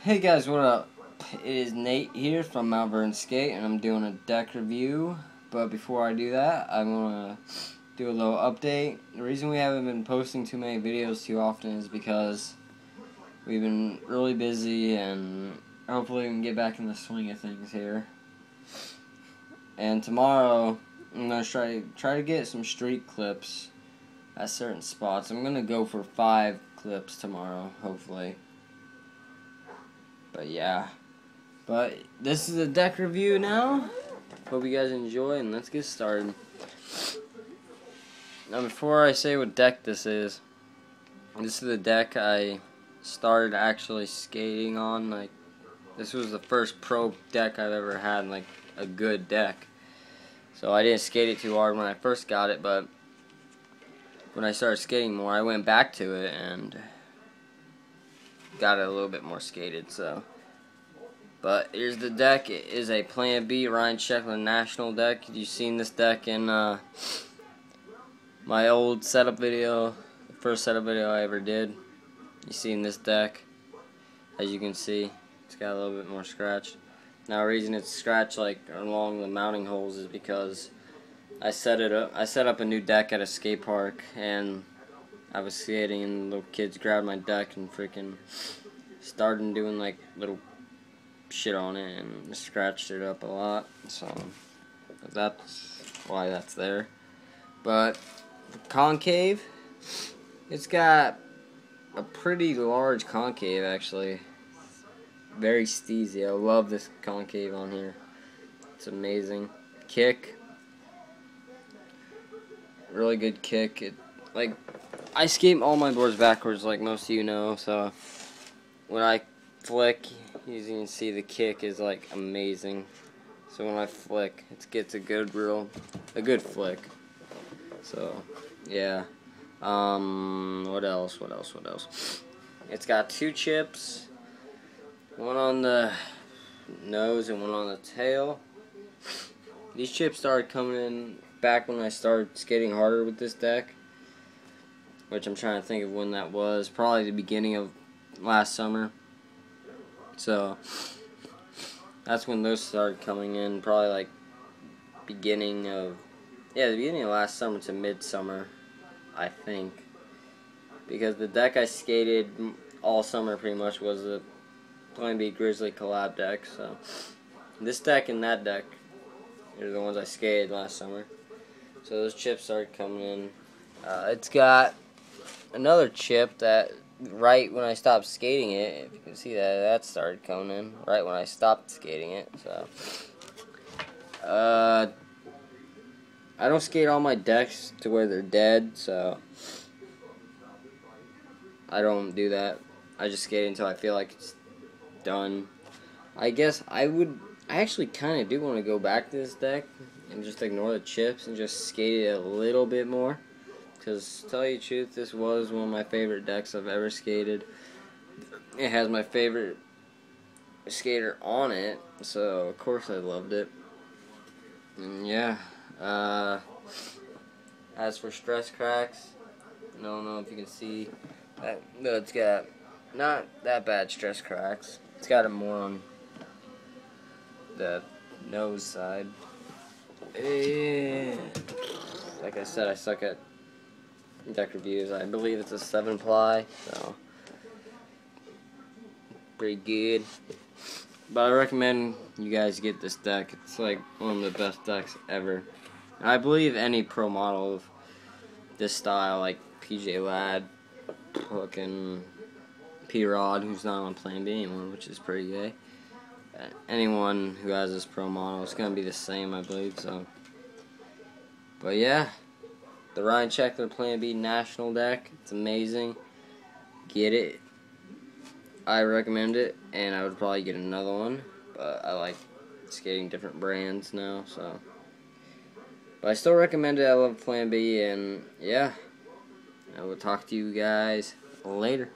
Hey guys, what up? It is Nate here from Mount Vernon Skate, and I'm doing a deck review. But before I do that, I'm gonna do a little update. The reason we haven't been posting too many videos too often is because we've been really busy, and hopefully we can get back in the swing of things here. And tomorrow, I'm gonna try to get some street clips at certain spots. I'm gonna go for 5 clips tomorrow, hopefully. But yeah. But this is a deck review now. Hope you guys enjoy, and let's get started. Now, before I say what deck this is the deck I started actually skating on. Like, this was the first pro deck I've ever had, like a good deck. So I didn't skate it too hard when I first got it, but when I started skating more, I went back to it and got it a little bit more skated. So, but here's the deck. It is a Plan B Ryan Sheckler National deck. You've seen this deck in my old setup video, the first setup video I ever did. You've seen this deck. As you can see, it's got a little bit more scratched. Now, the reason it's scratched like along the mounting holes is because I set up a new deck at a skate park, and I was skating, and little kids grabbed my deck and freaking started doing like little shit on it and scratched it up a lot. So that's why that's there. But the concave, it's got a pretty large concave actually. Very steezy. I love this concave on here. It's amazing. Kick. Really good kick. I skate all my boards backwards like most of you know, so when I flick, you can see the kick is like amazing. So when I flick, it gets a good flick. So yeah. What else? It's got 2 chips. One on the nose and one on the tail. These chips started coming in back when I started skating harder with this deck, which I'm trying to think of when that was. Probably the beginning of last summer. So that's when those started coming in. Probably like the beginning of last summer to midsummer, I think. Because the deck I skated all summer pretty much was the Plan B Grizzly collab deck. So this deck and that deck are the ones I skated last summer. So those chips started coming in. It's got another chip that right when I stopped skating it, if you can see that started coming in right when I stopped skating it. So I don't skate all my decks to where they're dead, so I don't do that. I just skate until I feel like it's done. I guess I actually kind of do want to go back to this deck and just ignore the chips and just skate it a little bit more. Because, to tell you the truth, this was one of my favorite decks I've ever skated. It has my favorite skater on it, so of course I loved it. And yeah, as for stress cracks, I don't know if you can see that. No, it's got not that bad stress cracks. It's got it more on the nose side. And like I said, I suck at deck reviews. I believe it's a 7-ply, so pretty good. But I recommend you guys get this deck. It's like one of the best decks ever. And I believe any pro model of this style, like PJ Ladd, fucking P-Rod, who's not on Plan B anymore, which is pretty gay. Anyone who has this pro model, it's gonna be the same, I believe. So, but yeah, the Ryan Sheckler Plan B National deck. It's amazing. Get it. I recommend it, and I would probably get another one. But I like skating different brands now, so. But I still recommend it. I love Plan B, and yeah, I will talk to you guys later.